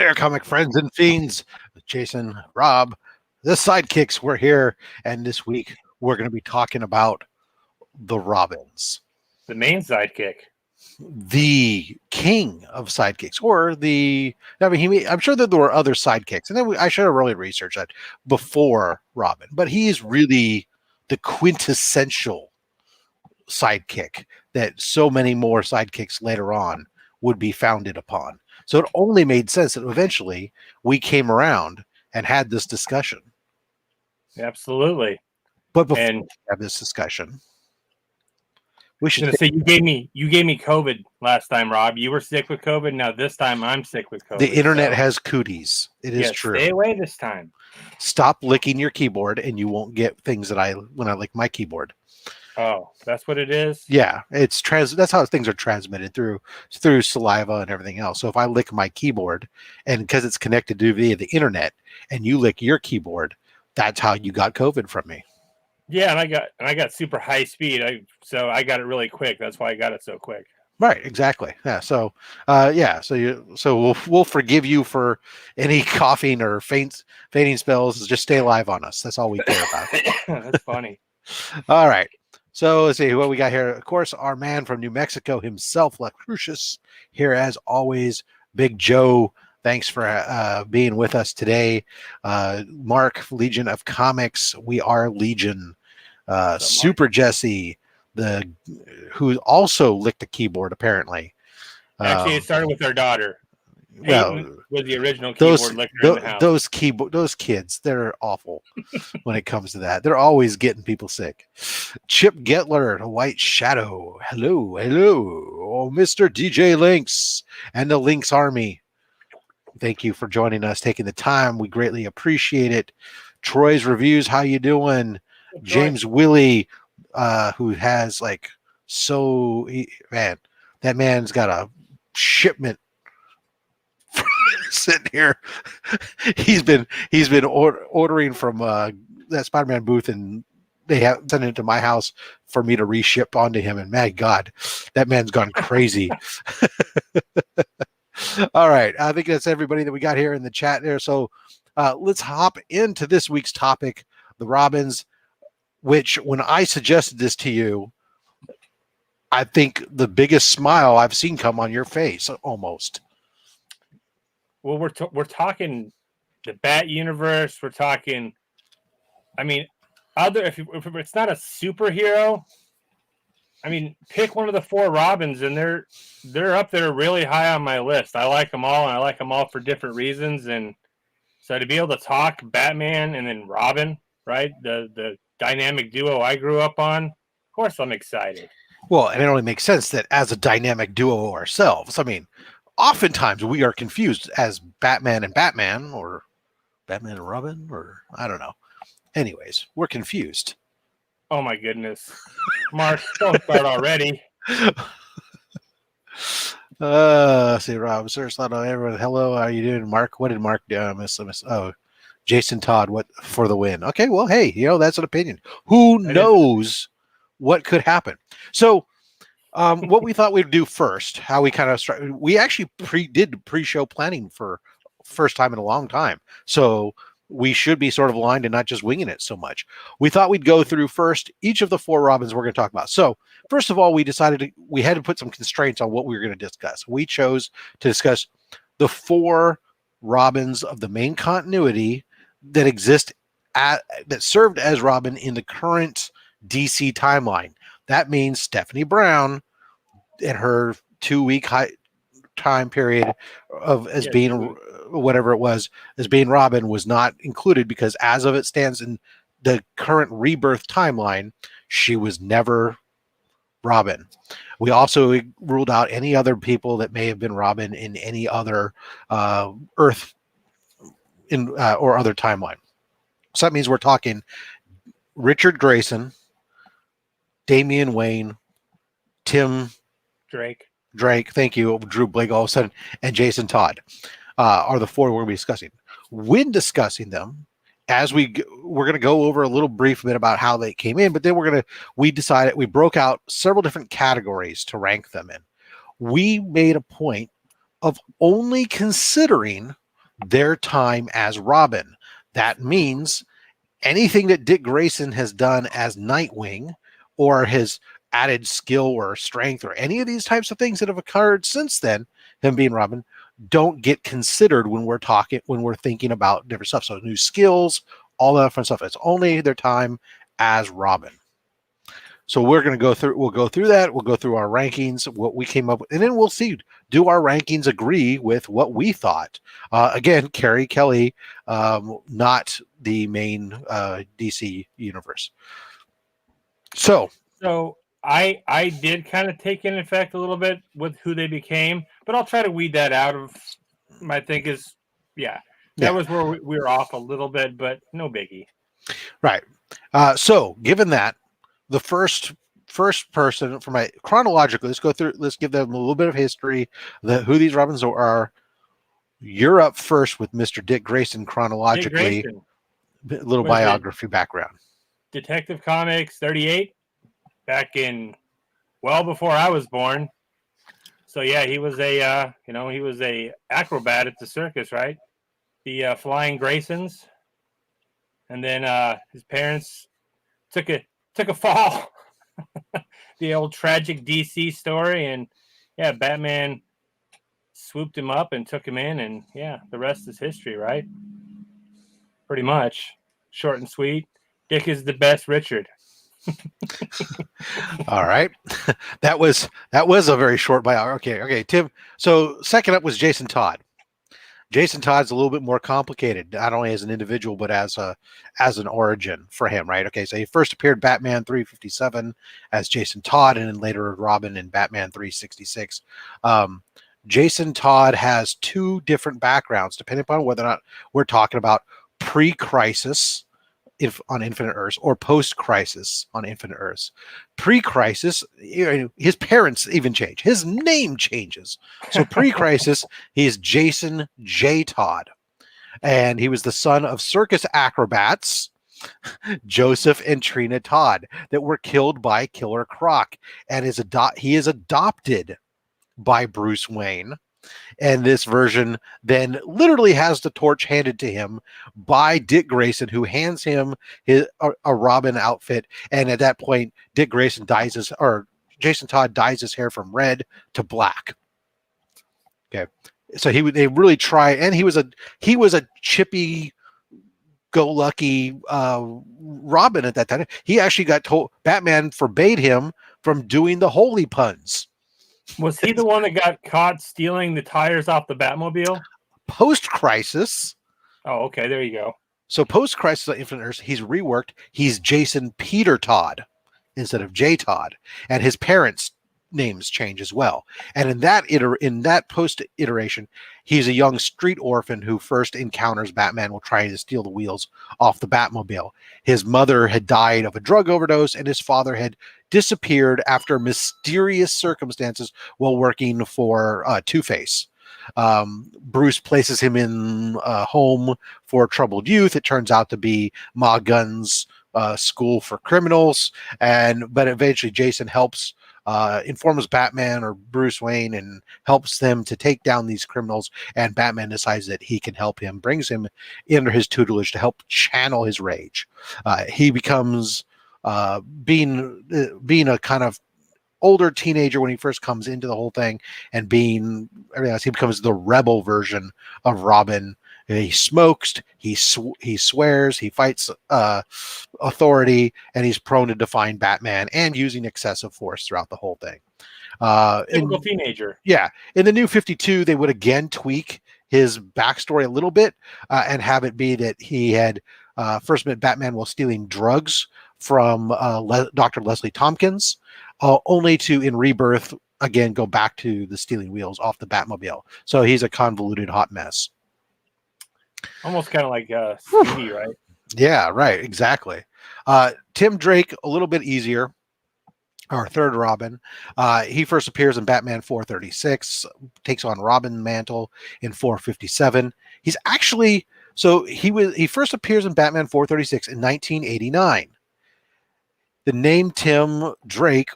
there, comic friends and fiends. Jason, Rob, the sidekicks, we're here. And this week, we're going to be talking about the Robins, The main sidekick. the king of sidekicks, or I'm sure that there were other sidekicks. And then I should have really researched that before Robin. But he's really the quintessential sidekick that so many more sidekicks later on would be founded upon. So it only made sense that eventually we came around and had this discussion. Absolutely. But before we have this discussion, we should say you gave me COVID last time, Rob. You were sick with COVID. Now this time I'm sick with COVID. The internet has cooties. It is true. Stay away this time. Stop licking your keyboard, and you won't get things that when I lick my keyboard. Oh, that's what it is? Yeah, that's how things are transmitted through saliva and everything else. So if I lick my keyboard, and because it's connected to via the internet, and you lick your keyboard, that's how you got COVID from me. Yeah, and I got super high speed. So I got it really quick. That's why I got it so quick. Right, exactly. Yeah. So we'll forgive you for any coughing or fainting spells. Just stay alive on us. That's all we care about. That's funny. All right. So let's see what we got here. Of course, our man from New Mexico himself, Lacrucius, here as always. Big Joe, thanks for being with us today. Mark, Legion of Comics, we are Legion. Super Jesse, who also licked a keyboard apparently. Actually, it started with our daughter. Well, was the original keyboard licker in the house. Those kids, they're awful when it comes to that. They're always getting people sick. Chip Getler, the White Shadow. Hello. Oh, Mr. DJ Lynx and the Lynx Army. Thank you for joining us, taking the time. We greatly appreciate it. Troy's Reviews, how you doing? James Willie, who has that man's got a shipment sitting here. He's been ordering from that Spider-Man booth, and they have sent it to my house for me to reship onto him. And my God, that man's gone crazy. All right, I think that's everybody that we got here in the chat there. So let's hop into this week's topic, the Robins. Which, when I suggested this to you, I think the biggest smile I've seen come on your face, almost. Well, we're talking the Bat universe. We're talking, if it's not a superhero, pick one of the four Robins, and they're up there really high on my list. I like them all, and I like them all for different reasons. And so to be able to talk Batman and then Robin, right? The dynamic duo I grew up on, of course I'm excited. Well, and it only makes sense that as a dynamic duo ourselves, oftentimes we are confused as Batman and Batman, or Batman and Robin, or I don't know. Anyways, we're confused. Oh my goodness. Mark, don't start already. See, Rob, sir, everyone. Hello, how are you doing? Mark, what did Mark do? Miss? Oh, Jason Todd, what for the win? Okay, well, hey, that's an opinion. Who knows what could happen? So, what we thought we'd do first, how we kind of started, we actually did pre-show planning for first time in a long time. So we should be sort of aligned and not just winging it so much. We thought we'd go through first each of the four Robins we're going to talk about. So first of all, we decided we had to put some constraints on what we were going to discuss. We chose to discuss the four Robins of the main continuity that exist that served as Robin in the current DC timeline. That means Stephanie Brown in her 2-week time period being whatever it was as being Robin was not included, because as of it stands in the current rebirth timeline, she was never Robin. We also ruled out any other people that may have been Robin in any other Earth or other timeline. So that means we're talking Richard Grayson, Damian Wayne, Tim Drake, thank you, Drew Blake all of a sudden, and Jason Todd are the four we're going to be discussing. When discussing them, as we're going to go over a little brief bit about how they came in, but then we decided, we broke out several different categories to rank them in. We made a point of only considering their time as Robin. That means anything that Dick Grayson has done as Nightwing, or his added skill or strength, or any of these types of things that have occurred since then, him being Robin, don't get considered when we're thinking about different stuff. So new skills, all that fun stuff. It's only their time as Robin. So we'll go through that. We'll go through our rankings, what we came up with, and then we'll see, do our rankings agree with what we thought? Again, Carrie Kelly, not the main DC universe. So I did kind of take in effect a little bit with who they became, but I'll try to weed that out of my think is, that was where we were off a little bit, but no biggie. Right. So given that, the first person for my chronologically, let's give them a little bit of history, who these Robins are. You're up first with Mr. Dick Grayson chronologically. Dick Grayson. Little biography background. Detective Comics 38, back in well before I was born. So yeah, he was a acrobat at the circus, right? The Flying Graysons. And then his parents took a fall. The old tragic DC story, and yeah, Batman swooped him up and took him in, and yeah, the rest is history, right? Pretty much. Short and sweet. Dick is the best Richard. All right. That was a very short biography. Okay, Tim. So second up was Jason Todd. Jason Todd's a little bit more complicated, not only as an individual, but as an origin for him, right? Okay, so he first appeared Batman 357 as Jason Todd, and then later Robin in Batman 366. Jason Todd has two different backgrounds, depending upon whether or not we're talking about pre-crisis on Infinite Earths or post-crisis on Infinite Earths. Pre-crisis, his parents even change. His name changes. So pre-crisis, he's Jason J. Todd. And he was the son of circus acrobats, Joseph and Trina Todd, that were killed by Killer Croc. And he is adopted by Bruce Wayne. And this version then literally has the torch handed to him by Dick Grayson, who hands him a Robin outfit. And at that point, Jason Todd dyes his hair from red to black. Okay, so they really try, and he was a chippy go lucky Robin at that time. He actually got told, Batman forbade him from doing the holy puns. Was he the one that got caught stealing the tires off the Batmobile? Post-crisis. Oh, okay. There you go. So post-crisis on Infinite Earths, he's reworked. He's Jason Peter Todd instead of J. Todd. And his parents' names change as well. And in that post-iteration, he's a young street orphan who first encounters Batman while trying to steal the wheels off the Batmobile. His mother had died of a drug overdose, and his father had disappeared after mysterious circumstances while working for Two-Face. Bruce places him in a home for troubled youth. It turns out to be Ma Gunn's school for criminals, but eventually Jason informs Batman or Bruce Wayne and helps them to take down these criminals, and Batman decides that he can help him, brings him under his tutelage to help channel his rage. He becomes being a kind of older teenager when he first comes into the whole thing, and being everything else, he becomes the rebel version of Robin. He smokes, he swears, he fights authority, and he's prone to defying Batman and using excessive force throughout the whole thing. Typical teenager. Yeah. In the New 52, they would again tweak his backstory a little bit and have it be that he had first met Batman while stealing drugs from Dr. Leslie Tompkins, only to, in Rebirth, again, go back to the stealing wheels off the Batmobile. So he's a convoluted hot mess. Almost kind of like Speedy, right? Yeah, right. Exactly. Tim Drake, a little bit easier. Our third Robin. He first appears in Batman 436, takes on Robin mantle in 457. He's actually, he first appears in Batman 436 in 1989. The name Tim Drake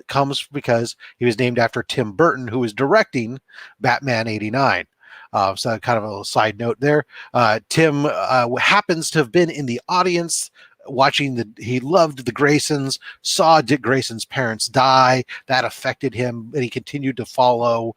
comes because he was named after Tim Burton, who was directing Batman 89. So kind of a little side note there. Tim happens to have been in the audience watching he loved the Graysons, saw Dick Grayson's parents die. That affected him, and he continued to follow.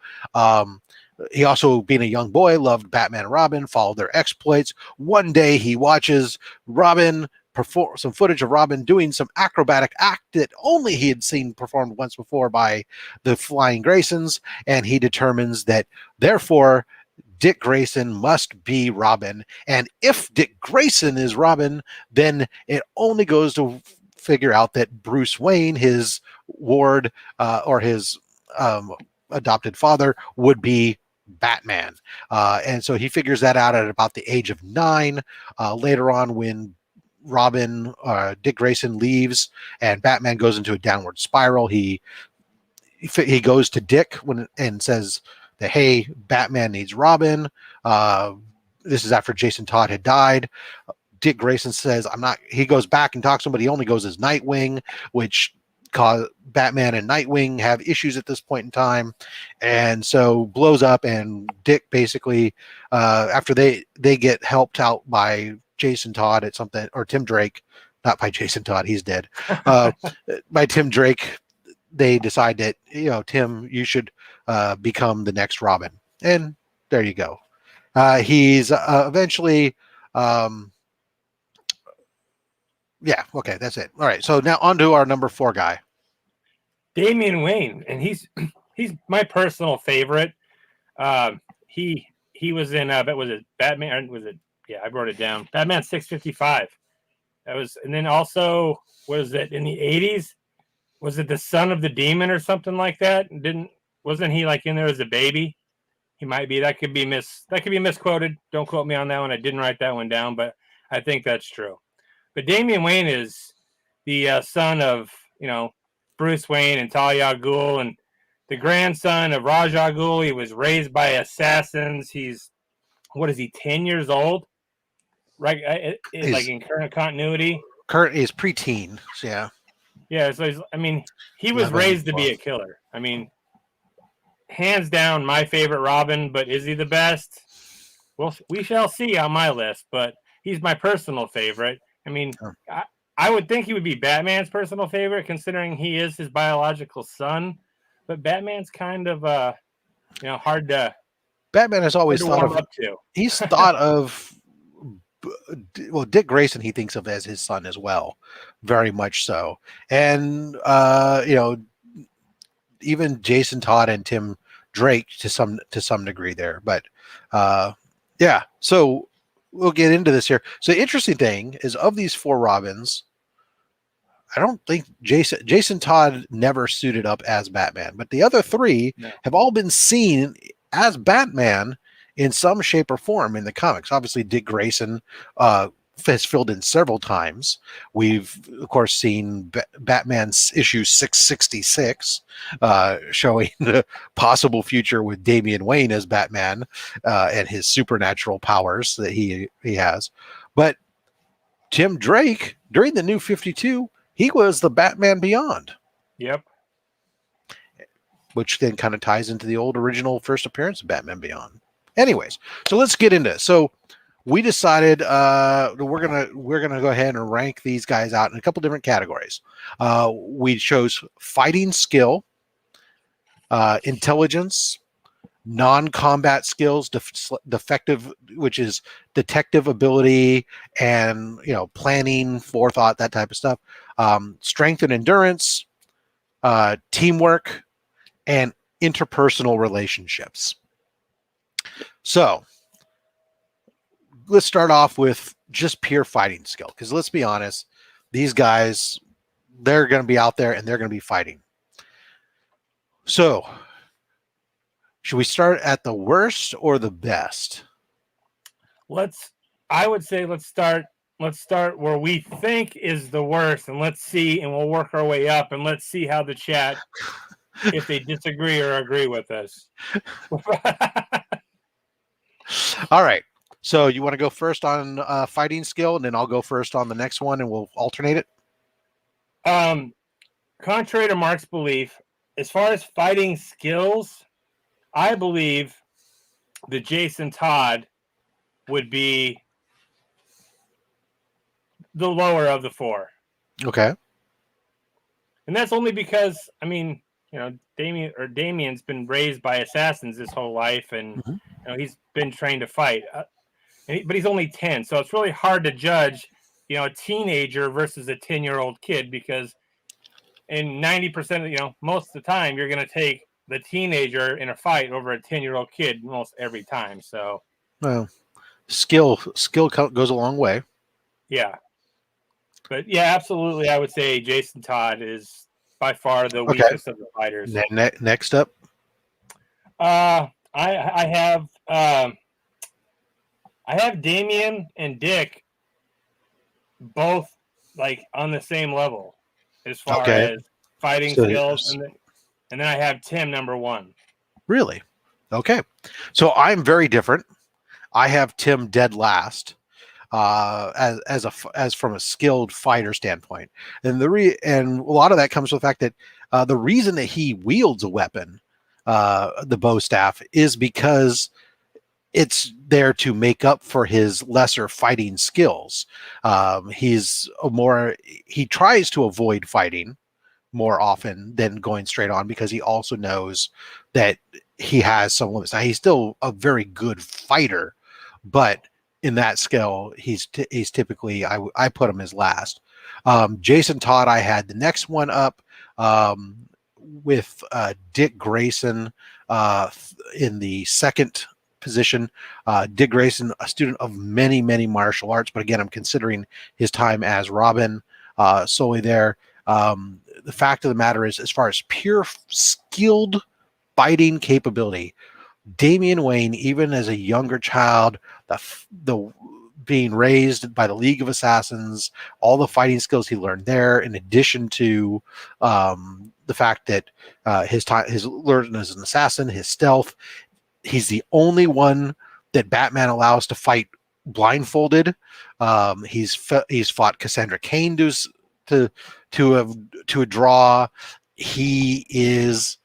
He also, being a young boy, loved Batman and Robin, followed their exploits. One day he watches Robin perform some footage of Robin doing some acrobatic act that only he had seen performed once before by the Flying Graysons, and he determines that therefore Dick Grayson must be Robin. And if Dick Grayson is Robin, then it only goes to figure out that Bruce Wayne, his ward or his adopted father, would be Batman. And so he figures that out at about the age of 9. Later on, when Dick Grayson leaves and Batman goes into a downward spiral, he goes to Dick and says that, hey, Batman needs Robin. This is after Jason Todd had died. Dick Grayson says, I'm not. He goes back and talks to him, but he only goes as Nightwing, which cause Batman and Nightwing have issues at this point in time, and so blows up. And Dick basically, after they get helped out by Jason Todd at something, or Tim Drake, not by Jason Todd, he's dead, by Tim Drake, they decide that, Tim, you should become the next Robin, and there you go. He's eventually. Yeah, okay, that's it. All right, so now on to our number 4 guy, Damian Wayne, and he's my personal favorite. He was in was it Batman? Was it? Yeah, I wrote it down. Batman 655. That was, and then also was it in the 80s? Was it the Son of the Demon or something like that? Wasn't he like in there as a baby? He might be. That could be misquoted. Don't quote me on that one. I didn't write that one down, but I think that's true. But Damian Wayne is the son of, Bruce Wayne and Talia al Ghul, and the grandson of Ra's al Ghul. He was raised by assassins. He's, 10 years old? Right? Like in current continuity? He's preteen, so yeah. Yeah, so he was raised to be a killer. Hands down, my favorite Robin, but is he the best? Well, we shall see on my list, but he's my personal favorite. I would think he would be Batman's personal favorite, considering he is his biological son. But Batman's kind of, hard to. Batman has always thought of. He's thought of. Well, Dick Grayson he thinks of as his son as well, very much so, and even Jason Todd and Tim Drake to some degree there. But yeah, so we'll get into this here. So the interesting thing is, of these 4 Robins, I don't think Jason Todd never suited up as Batman, but the other 3 have all been seen as Batman in some shape or form in the comics. Obviously, Dick Grayson has filled in several times. We've, of course, seen Batman's issue 666, showing the possible future with Damian Wayne as Batman and his supernatural powers that he has. But Tim Drake, during the New 52, he was the Batman Beyond. Yep. Which then kind of ties into the old original first appearance of Batman Beyond. Anyways, so let's get into it. So we decided we're gonna go ahead and rank these guys out in a couple different categories. We chose fighting skill, intelligence, non-combat skills, defective, which is detective ability, and planning, forethought, that type of stuff. Strength and endurance, teamwork, and interpersonal relationships. So let's start off with just pure fighting skill, because let's be honest, these guys, they're going to be out there and they're going to be fighting. So should we start at the worst or the best? I would say let's start where we think is the worst, and let's see, and we'll work our way up, and let's see how the chat, if they disagree or agree with us. All right. So you want to go first on fighting skill, and then I'll go first on the next one, and we'll alternate it? Contrary to Mark's belief, as far as fighting skills, I believe the Jason Todd would be the lower of the four. Okay. And that's only because, I mean, you know, Damien's been raised by assassins his whole life, and Mhm. you know, he's been trained to fight. But he's only 10, so it's really hard to judge, you know, a teenager versus a 10-year-old kid, because in 90% of, you know, most of the time you're going to take the teenager in a fight over a 10-year-old kid most every time. So Well, skill goes a long way. yeah, but yeah, absolutely, I would say Jason Todd is by far the Okay. weakest of the fighters. Next up. I have Damien and Dick both like on the same level as far Okay. as fighting So skills, and then I have Tim number one. really, okay. So I'm very different. I have Tim dead last. As from a skilled fighter standpoint, and and a lot of that comes from the fact that the reason that he wields a weapon, the bow staff, is because it's there to make up for his lesser fighting skills. He tries to avoid fighting more often than going straight on, because he also knows that he has some limits. Now, he's still a very good fighter, but in that skill, he's typically, I put him as last. Jason Todd, I had the next one up, with Dick Grayson in the second position. Dick Grayson, a student of many, many martial arts, but again, I'm considering his time as Robin solely there. The fact of the matter is, as far as pure skilled fighting capability, Damien Wayne, even as a younger child, the being raised by the League of Assassins, all the fighting skills he learned there, in addition to the fact that his learning as an assassin, his stealth, he's the only one that Batman allows to fight blindfolded. He's fought Cassandra Cain to a draw. He is,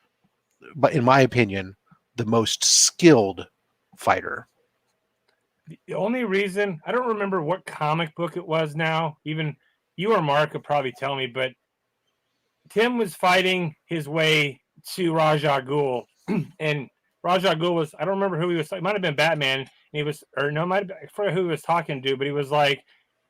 but in my opinion, the most skilled fighter. The only reason, I don't remember what comic book it was now, even you or Mark could probably tell me, but Tim was fighting his way to Raja Ghul, and Raja Ghul was, I don't remember who he was, it might have been Batman, and he was, or no, might have been, I forget who he was talking to, but he was like,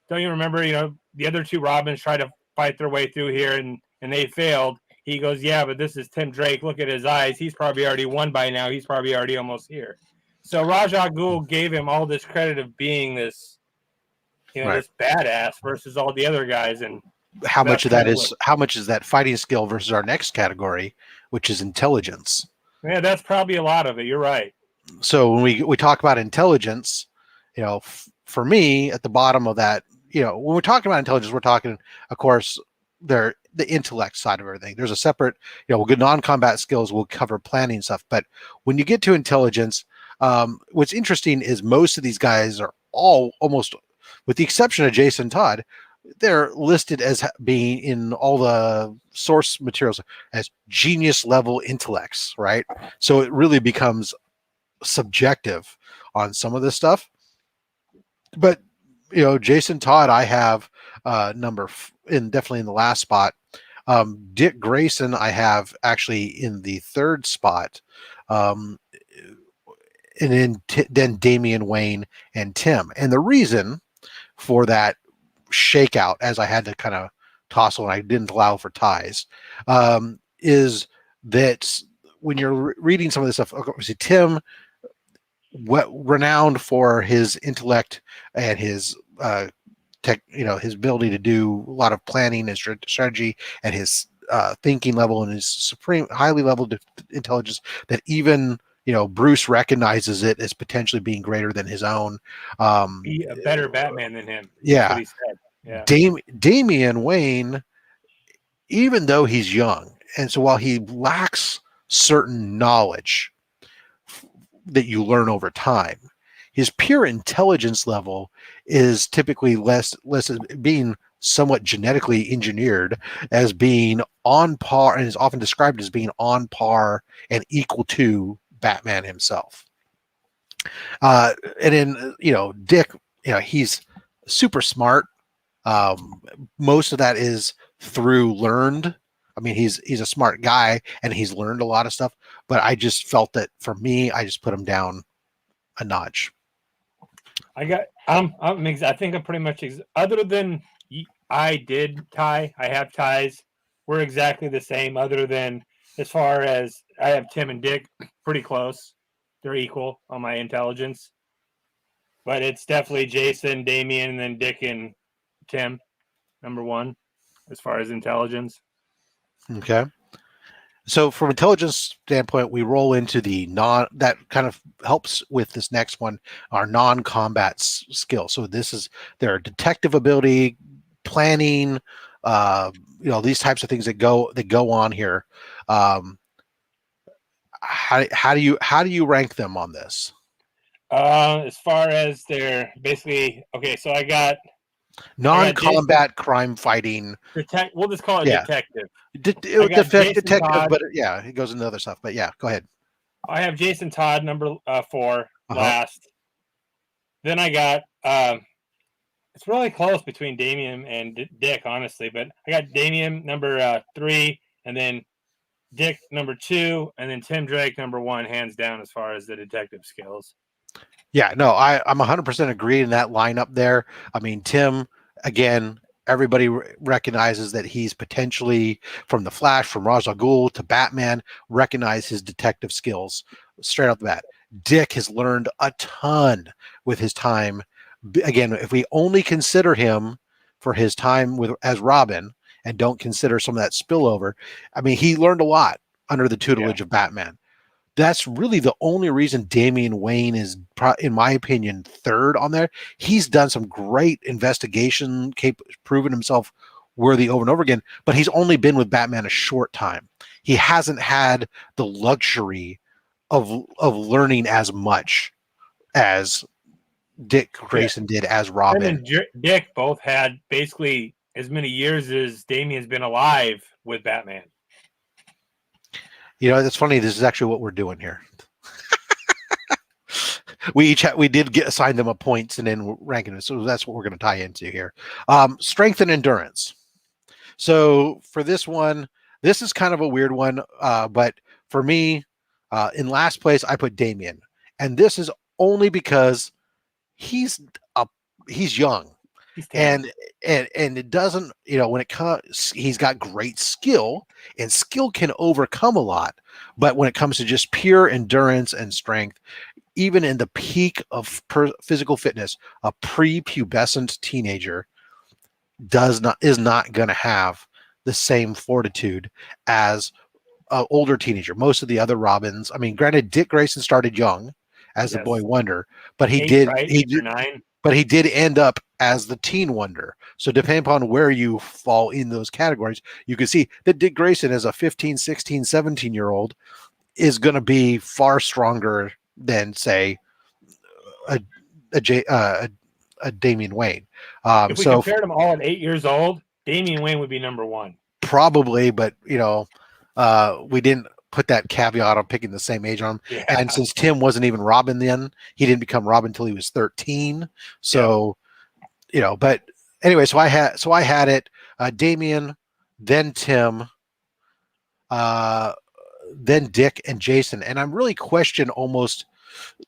don't you remember, you know, the other two Robins tried to fight their way through here, and they failed. He goes, yeah, but this is Tim Drake. Look at his eyes. He's probably already won by now. He's probably already almost here. So Raja Ghul gave him all this credit of being this, you know, Right. this badass versus all the other guys. And How much of that is fighting skill versus our next category, which is intelligence? Yeah, that's probably a lot of it. You're right. So when we talk about intelligence, you know, for me, at the bottom of that, you know, when we're talking about intelligence, we're talking, of course, the intellect side of everything. There's a separate, you know, good non-combat skills will cover planning stuff, but when you get to intelligence, what's interesting is most of these guys are all, almost with the exception of Jason Todd, they're listed as being in all the source materials as genius level intellects, right? So it really becomes subjective on some of this stuff. But you know, Jason Todd, I have definitely in the last spot. Dick Grayson, I have actually in the third spot. And then Damian Wayne and Tim. And the reason for that shakeout, as I had to kind of toss when I didn't allow for ties, is that when you're reading some of this stuff, obviously Tim, renowned for his intellect and his his ability to do a lot of planning and strategy, and his thinking level and his supreme highly leveled intelligence, that even Bruce recognizes it as potentially being greater than his own. Be a better Batman than him. Yeah. That's what he said. Yeah. Damian Wayne, even though he's young, and so while he lacks certain knowledge that you learn over time, his pure intelligence level is typically less as being somewhat genetically engineered, as being on par, and is often described as being on par and equal to Batman himself. And then Dick, he's super smart. Most of that is through learned. I mean, he's a smart guy and he's learned a lot of stuff. But I just felt that for me, I just put him down a notch. I think I'm pretty much other than I have ties. We're exactly the same. Other than as far as I have Tim and Dick pretty close. They're equal on my intelligence. But it's definitely Jason, Damian, and then Dick and Tim, number one, as far as intelligence. Okay. So from intelligence standpoint, we roll into that kind of helps with this next one, our non-combat skill. So this is their detective ability, planning, these types of things that go on here. How do you rank them on this? As far as they're basically okay, so I got non-combat crime fighting. We'll just call it detective. Detective, Todd, but yeah, it goes into other stuff. But yeah, go ahead. I have Jason Todd number 4 last. Then I got it's really close between Damian and Dick, honestly, but I got Damian number 3, and then Dick number 2, and then Tim Drake number 1, hands down as far as the detective skills. Yeah, no, I'm 100% agree in that lineup there. I mean, Tim, again, everybody recognizes that he's potentially from the Flash, from Ra's al Ghul to Batman, recognize his detective skills straight off the bat. Dick has learned a ton with his time. Again, if we only consider him for his time as Robin and don't consider some of that spillover, I mean, he learned a lot under the tutelage of Batman. That's really the only reason Damian Wayne is, in my opinion, third on there. He's done some great investigation, proven himself worthy over and over again, but he's only been with Batman a short time. He hasn't had the luxury of learning as much as Dick Grayson did as Robin. Him and Dick both had basically as many years as Damian's been alive with Batman. That's funny. This is actually what we're doing here. we did get assigned them a points and then ranking it. So that's what we're going to tie into here. Strength and endurance. So for this one, this is kind of a weird one. But for me, in last place, I put Damian, and this is only because he's young. And it doesn't, when it comes, he's got great skill, and skill can overcome a lot. But when it comes to just pure endurance and strength, even in the peak of physical fitness, a prepubescent teenager is not going to have the same fortitude as an older teenager. Most of the other Robins, I mean, granted, Dick Grayson started young as the boy wonder, but he did 9. But he did end up as the teen wonder. So depending upon where you fall in those categories, you can see that Dick Grayson as a 15, 16, 17-year-old is going to be far stronger than, say, a Damian Wayne. If we compared them all at 8 years old, Damian Wayne would be number 1. Probably, but, we didn't put that caveat on picking the same age on him. Yeah. And since Tim wasn't even Robin then, he didn't become Robin until he was 13. So, but anyway, so I had it, Damian, then Tim, then Dick and Jason. And I'm really questioning almost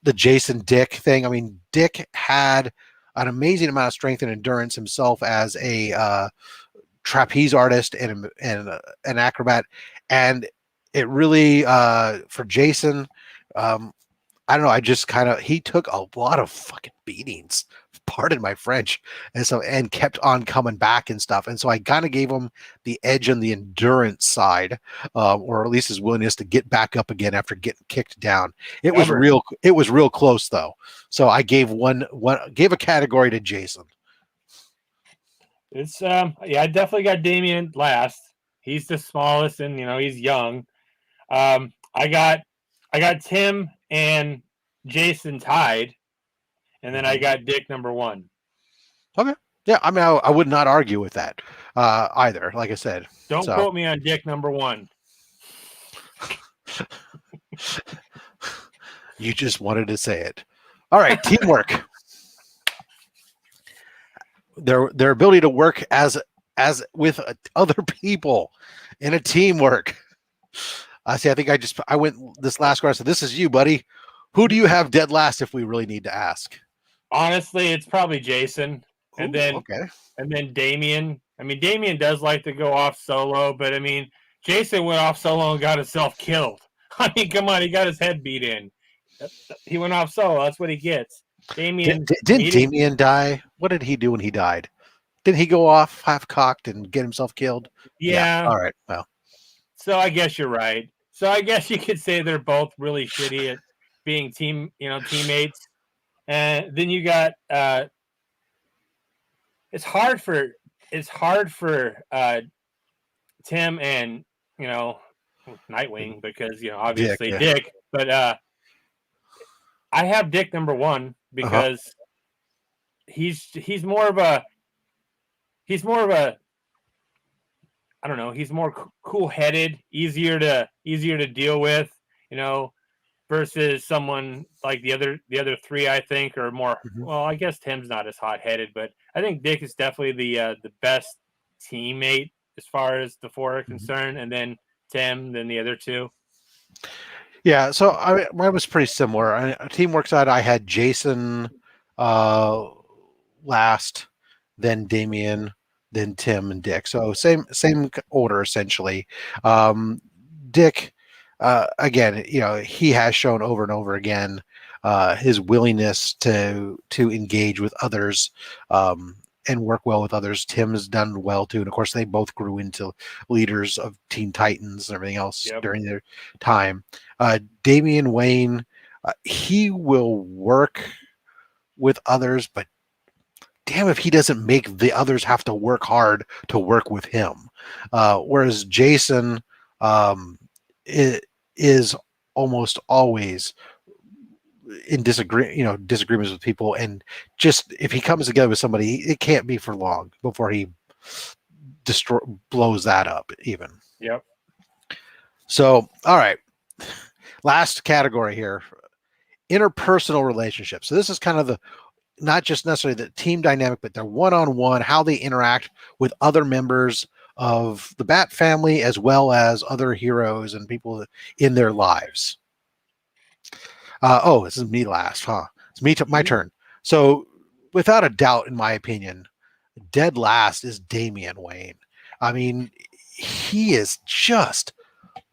the Jason Dick thing. I mean, Dick had an amazing amount of strength and endurance himself as a trapeze artist and an acrobat. And it really, for Jason, I don't know. I just he took a lot of fucking beatings, pardon my French, and kept on coming back and stuff. And so I kind of gave him the edge on the endurance side, or at least his willingness to get back up again after getting kicked down. It was real close though. So I gave gave a category to Jason. It's I definitely got Damian last. He's the smallest and he's young. I got Tim and Jason tied, and then I got Dick number 1. Okay. Yeah, I mean, I would not argue with that either. Like I said, don't quote me on Dick number 1. You just wanted to say it. All right, teamwork. Their ability to work as with other people in a teamwork. I see. I think I went this last round. So this is you, buddy. Who do you have dead last? If we really need to ask. Honestly, it's probably Jason, and Ooh, then okay. Damien. I mean, Damien does like to go off solo, but I mean, Jason went off solo and got himself killed. I mean, come on, he got his head beat in. He went off solo. That's what he gets. Damien, Didn't Damien die? What did he do when he died? Didn't he go off half cocked and get himself killed? Yeah. yeah. All right. Well. So I guess you're right. So I guess you could say they're both really shitty at being teammates. And then you got it's hard for Tim and Nightwing because obviously Dick, but I have Dick number one because he's more of a I don't know, he's more cool-headed, easier to deal with, versus someone like the other three. I think are more. Well, I guess Tim's not as hot-headed, but I think Dick is definitely the best teammate as far as the four are concerned, and then Tim, then the other two. Yeah, so mine was pretty similar. Teamwork side, I had Jason last, then Damien, then Tim and Dick. So same order essentially. Dick, again, he has shown over and over again his willingness to engage with others and work well with others. Tim's done well too, and of course they both grew into leaders of Teen Titans and everything else during their time. Damian Wayne, he will work with others, but damn if he doesn't make the others have to work hard to work with him. Whereas Jason is almost always in disagreements with people, and just if he comes together with somebody, it can't be for long before he blows that up even. Yep. So, all right, last category here, interpersonal relationships. So this is kind of the not just necessarily the team dynamic, but their one-on-one, how they interact with other members of the Bat family, as well as other heroes and people in their lives. This is me last, huh? It's my turn. So, without a doubt, in my opinion, dead last is Damian Wayne. I mean, he is just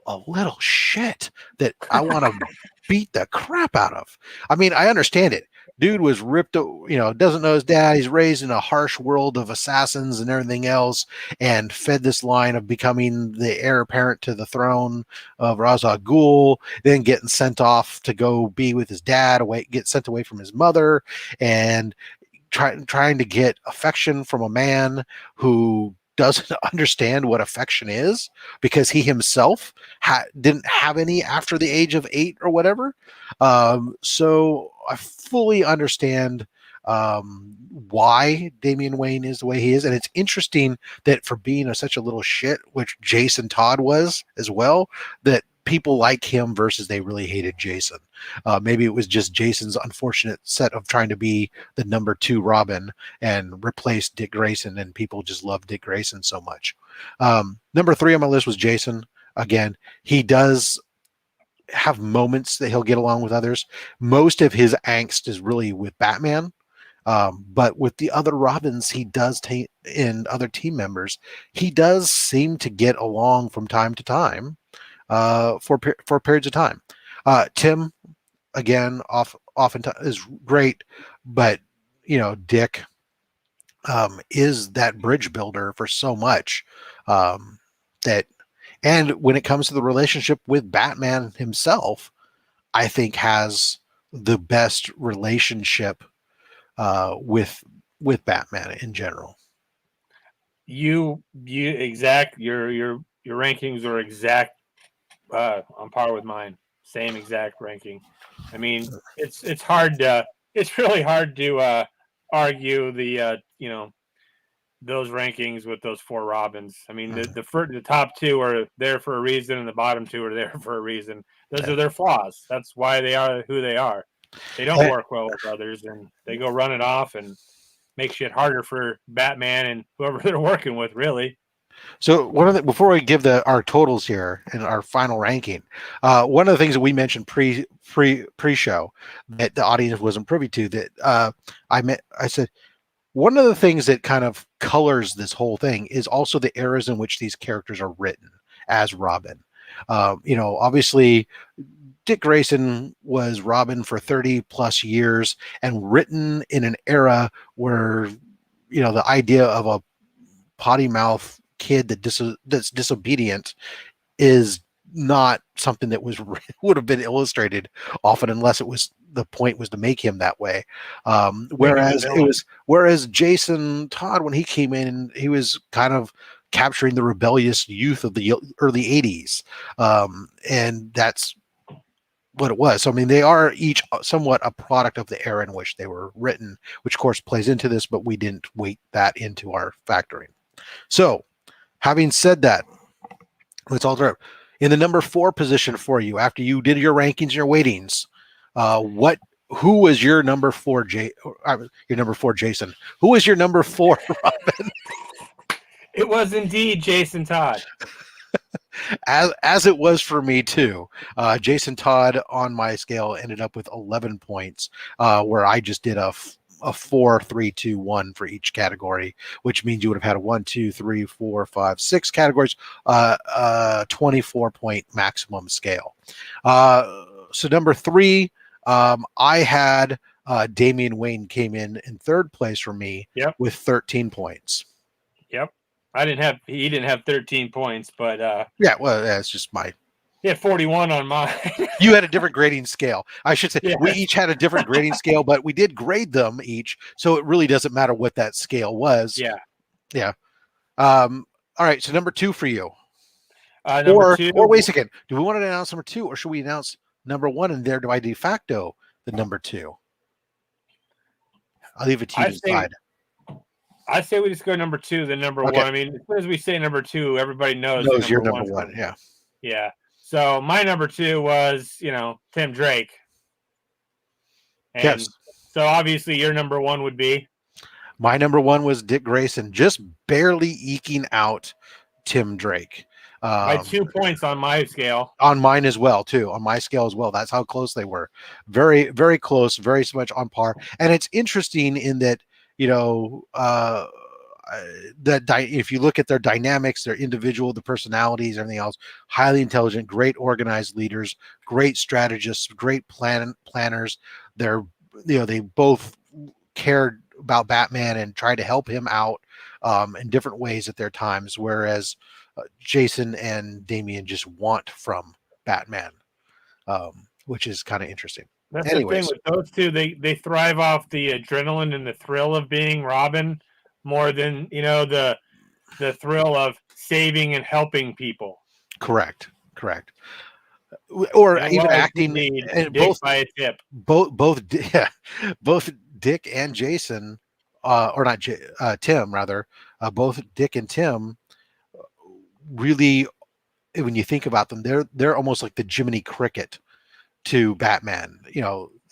a little shit that I want to beat the crap out of. I mean, I understand it. Dude was ripped, doesn't know his dad. He's raised in a harsh world of assassins and everything else, and fed this line of becoming the heir apparent to the throne of Ra's al Ghul, then getting sent off to go be with his dad, get sent away from his mother, and trying to get affection from a man who doesn't understand what affection is because he himself didn't have any after the age of 8 or whatever. So I fully understand why Damian Wayne is the way he is. And it's interesting that for being such a little shit, which Jason Todd was as well, that people like him versus they really hated Jason. Maybe it was just Jason's unfortunate set of trying to be the number 2 Robin and replace Dick Grayson, and people just love Dick Grayson so much. Number 3 on my list was Jason. Again, he does have moments that he'll get along with others. Most of his angst is really with Batman. But with the other Robins, he does and other team members, he does seem to get along from time to time. For periods of time. Tim, again, often is great, but Dick is that bridge builder for so much that, and when it comes to the relationship with Batman himself, I think has the best relationship with Batman in general. You exact your rankings are exact. On par with mine, same exact ranking. I mean, it's really hard to argue the those rankings with those 4 Robins. I mean, the top 2 are there for a reason, and the bottom 2 are there for a reason. Those are their flaws. That's why they are who they are. They don't work well with others, and they go run it off and make shit harder for Batman and whoever they're working with, really. So before we give our totals here and our final ranking, one of the things that we mentioned pre-show that the audience wasn't privy to, that I said one of the things that kind of colors this whole thing is also the eras in which these characters are written as Robin. Obviously Dick Grayson was Robin for 30 plus years and written in an era where, the idea of a potty mouth kid that's disobedient is not something that would have been illustrated often unless the point was to make him that way. Whereas Jason Todd, when he came in, he was kind of capturing the rebellious youth of the early 80s. And that's what it was. So, I mean, they are each somewhat a product of the era in which they were written, which of course plays into this, but we didn't weight that into our factoring. So, having said that, let's all throw in the number 4 position for you after you did your rankings and your weightings. Who was your number 4, your number 4, Jason? Who was your number 4, Robin? It was indeed Jason Todd. As it was for me too. Jason Todd on my scale ended up with 11 points, where I just did a 4, 3, 2, 1 for each category, which means you would have had a 1, 2, 3, 4, 5, 6 categories, 24-point maximum scale. So number 3, I had Damian Wayne came in third place for me with 13 points. Yep. He didn't have 13 points, but it's just my. Yeah, 41 on mine. You had a different grading scale. I should say we each had a different grading scale, but we did grade them each, so it really doesn't matter what that scale was. Yeah. All right, so number 2 for you. Number 2. Or wait a second. Do we want to announce number 2, or should we announce number 1 and there do I de facto the number 2? I'll leave it to you to decide. I say we just go number 2, then number 1. I mean, as soon as we say number 2, everybody knows you're number 1. Yeah. Yeah. So my number 2 was, Tim Drake. And yes. So obviously your number 1 would be? My number 1 was Dick Grayson, just barely eking out Tim Drake. By 2 points on my scale. On mine as well, too. On my scale as well. That's how close they were. Very, very close. Very much on par. And it's interesting in that, if you look at their dynamics, their individual, the personalities, everything else, highly intelligent, great organized leaders, great strategists, great planners. They both cared about Batman and tried to help him out in different ways at their times, whereas Jason and Damian just want from Batman, which is kind of interesting. That's the thing with those two. They thrive off the adrenaline and the thrill of being Robin more than, the thrill of saving and helping people. Correct. Or even acting. And both by a tip. Both Dick and Jason, or not Tim rather. Both Dick and Tim really, when you think about them, they're almost like the Jiminy Cricket to Batman,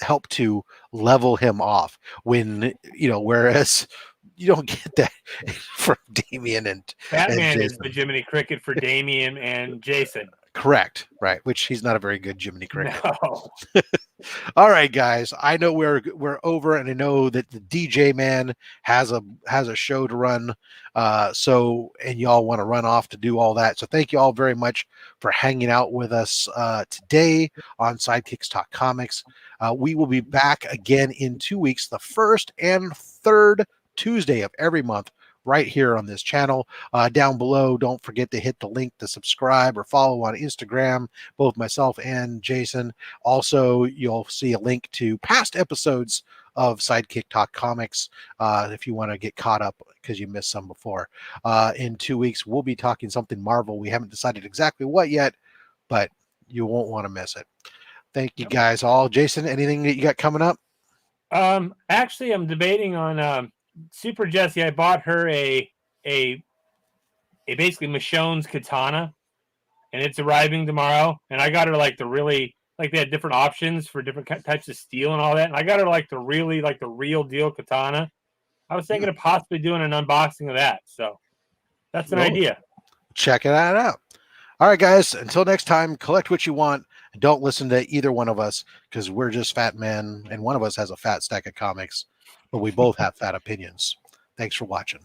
help to level him off when, whereas you don't get that from Damien and Batman is the Jiminy Cricket for Damien and Jason. Correct. Right. Which he's not a very good Jiminy Cricket. No. All right, guys. I know we're over, and I know that the DJ man has a show to run. And y'all want to run off to do all that. So thank you all very much for hanging out with us today on Sidekicks Talk Comics. We will be back again in 2 weeks, the first and third Tuesday of every month, right here on this channel. Down below, don't forget to hit the link to subscribe or follow on Instagram, both myself and Jason. Also, you'll see a link to past episodes of Sidekick Talk Comics if you want to get caught up because you missed some before. In 2 weeks, we'll be talking something Marvel. We haven't decided exactly what yet, but you won't want to miss it. Thank you guys all. Jason, anything that you got coming up? Actually, I'm debating on Super Jessie. I bought her a basically Michonne's katana, and it's arriving tomorrow. And I got her like the really like they had different options for different types of steel and all that. And I got her like the real deal katana. I was thinking of possibly doing an unboxing of that. So that's an idea. Check it out. All right, guys. Until next time, collect what you want. And don't listen to either one of us because we're just fat men, and one of us has a fat stack of comics, but we both have fat opinions. Thanks for watching.